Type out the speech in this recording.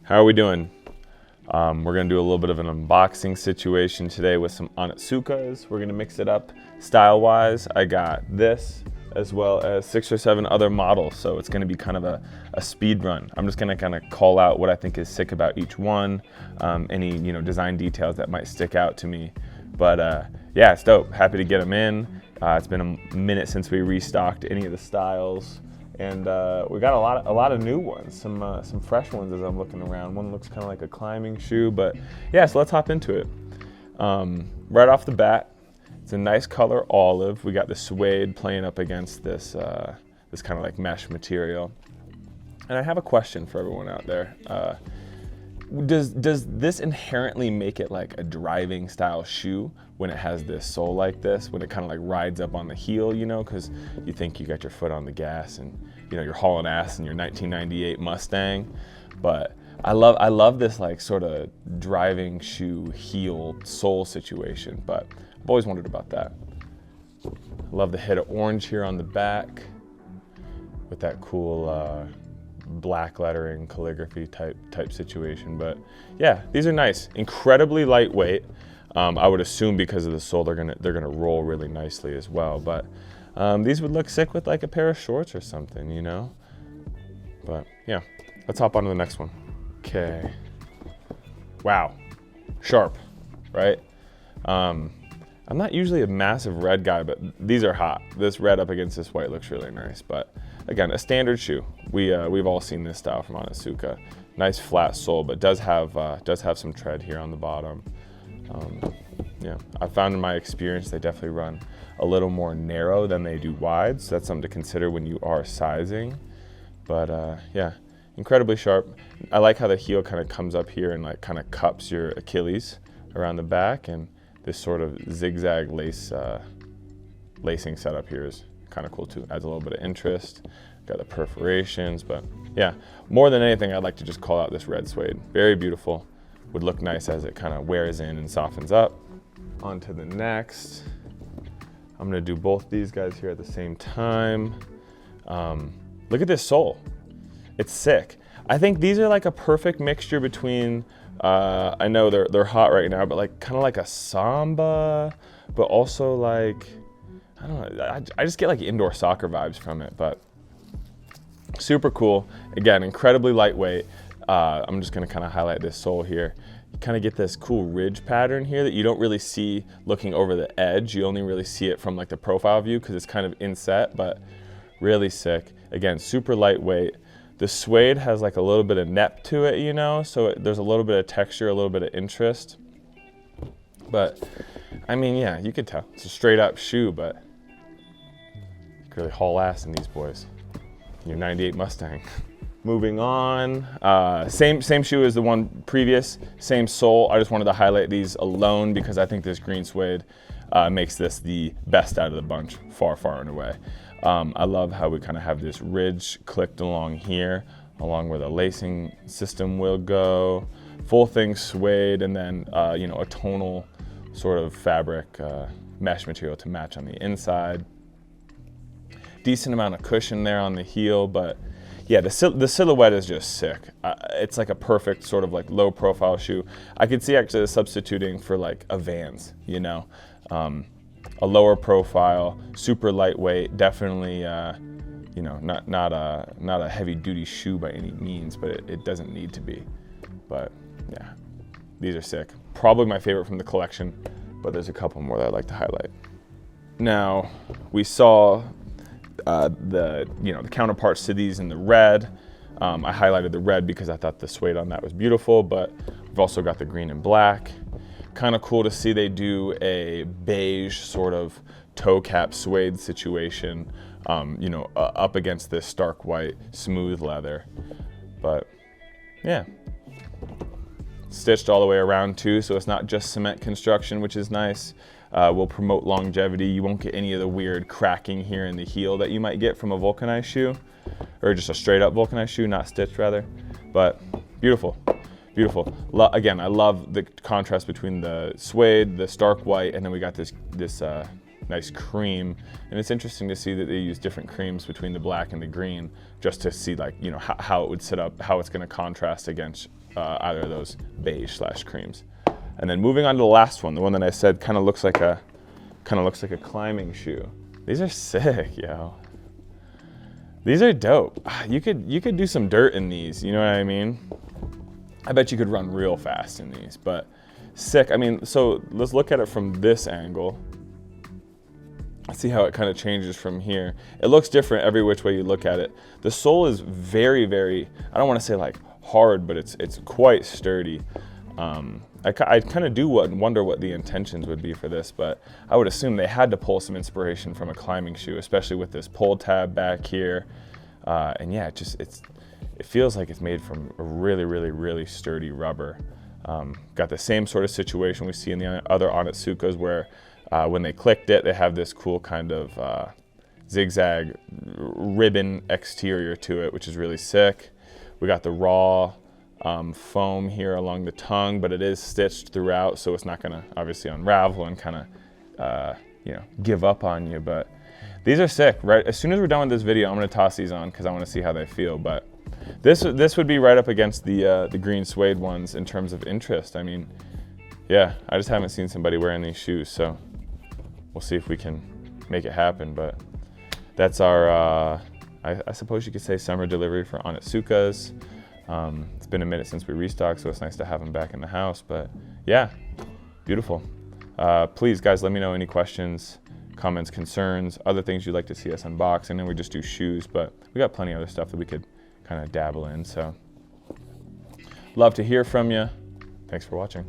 How are we doing? We're gonna do a little bit of an unboxing situation today with some Onitsukas. We're gonna mix it up style-wise. I got this as well as 6 or 7 other models, so it's gonna be kind of a speed run. I'm just gonna kind of call out what I think is sick about each one, any design details that might stick out to me. But yeah, it's dope. Happy to get them in. It's been a minute since we restocked any of the styles. And we got a lot of new ones, some fresh ones as I'm looking around. One looks kind of like a climbing shoe, but yeah, so let's hop into it. Right off the bat, it's a nice color olive. We got the suede playing up against this this kind of like mesh material. And I have a question for everyone out there. Does this inherently make it like a driving style shoe when it has this sole like this, when it kind of like rides up on the heel, because you think you got your foot on the gas and you're hauling ass in your 1998 Mustang? But I love this like sort of driving shoe heel sole situation, but I've always wondered about that. I love the hit of orange here on the back with that cool black lettering calligraphy type situation. But yeah, these are nice, incredibly lightweight. I would assume because of the sole they're gonna roll really nicely as well, but these would look sick with like a pair of shorts or something, but yeah, let's hop on to the next one. Okay, wow, sharp, right? I'm not usually a massive red guy, but these are hot. This red up against this white looks really nice. But again, a standard shoe. We've all seen this style from Onitsuka. Nice flat sole, but does have some tread here on the bottom. Yeah, I found in my experience they definitely run a little more narrow than they do wide, so that's something to consider when you are sizing. But yeah, incredibly sharp. I like how the heel kind of comes up here and like kind of cups your Achilles around the back, and this sort of zigzag lacing setup here is kind of cool too. Adds a little bit of interest. Got the perforations, but yeah, more than anything, I'd like to just call out this red suede. Very beautiful. Would look nice as it kind of wears in and softens up. On to the next. I'm gonna do both these guys here at the same time. Look at this sole. It's sick. I think these are like a perfect mixture between, I know they're hot right now, but like kind of like a Samba, but also like, I don't know, I just get like indoor soccer vibes from it, but super cool. Again, incredibly lightweight. I'm just gonna kind of highlight this sole here. You kind of get this cool ridge pattern here that you don't really see looking over the edge. You only really see it from like the profile view because it's kind of inset, but really sick. Again, super lightweight. The suede has like a little bit of nep to it, so there's a little bit of texture, a little bit of interest. But I mean, yeah, you could tell it's a straight up shoe, but you can really haul ass in these boys. Your 98 Mustang. Moving on, same shoe as the one previous, same sole. I just wanted to highlight these alone because I think this green suede makes this the best out of the bunch, far and away. I love how we kind of have this ridge clicked along here, along where the lacing system will go. Full thing suede, and then a tonal sort of fabric mesh material to match on the inside. Decent amount of cushion there on the heel, but yeah, the silhouette is just sick. It's like a perfect sort of like low profile shoe. I could see actually substituting for like a Vans, a lower profile, super lightweight, definitely, not a heavy duty shoe by any means, but it doesn't need to be. But yeah, these are sick. Probably my favorite from the collection, but there's a couple more that I'd like to highlight. Now, we saw the counterparts to these in the red. I highlighted the red because I thought the suede on that was beautiful, but we've also got the green and black. Kind of cool to see they do a beige sort of toe cap suede situation, up against this stark white smooth leather. But yeah, stitched all the way around too, so it's not just cement construction, which is nice. Will promote longevity. You won't get any of the weird cracking here in the heel that you might get from a vulcanized shoe, or just a straight up vulcanized shoe, not stitched rather. But beautiful, beautiful. Again, I love the contrast between the suede, the stark white, and then we got this nice cream. And it's interesting to see that they use different creams between the black and the green, just to see like, you know, how it would set up, how it's going to contrast against either of those beige / creams. And then moving on to the last one, the one that I said kind of looks like a climbing shoe. These are sick, yo. These are dope. You could do some dirt in these, you know what I mean? I bet you could run real fast in these, but sick. I mean, so let's look at it from this angle. Let's see how it kind of changes from here. It looks different every which way you look at it. The sole is very, very, I don't want to say like hard, but it's quite sturdy. I kind of do wonder what the intentions would be for this, but I would assume they had to pull some inspiration from a climbing shoe, especially with this pull tab back here. And yeah, it feels like it's made from a really, really, really sturdy rubber. Got the same sort of situation we see in the other Onitsukas, where when they clicked it, they have this cool kind of zigzag ribbon exterior to it, which is really sick. We got the raw foam here along the tongue, but it is stitched throughout, so it's not gonna obviously unravel and kind of you know, give up on you. But these are sick. Right as soon as we're done with this video, I'm gonna toss these on because I want to see how they feel. But this would be right up against the green suede ones in terms of interest. I mean, yeah, I just haven't seen somebody wearing these shoes, so we'll see if we can make it happen. But that's our I suppose you could say summer delivery for Onitsukas. It's been a minute since we restocked, so it's nice to have them back in the house. But yeah, beautiful. Please, guys, let me know any questions, comments, concerns, other things you'd like to see us unbox. And then we just do shoes, but we got plenty of other stuff that we could kind of dabble in. So love to hear from you. Thanks for watching.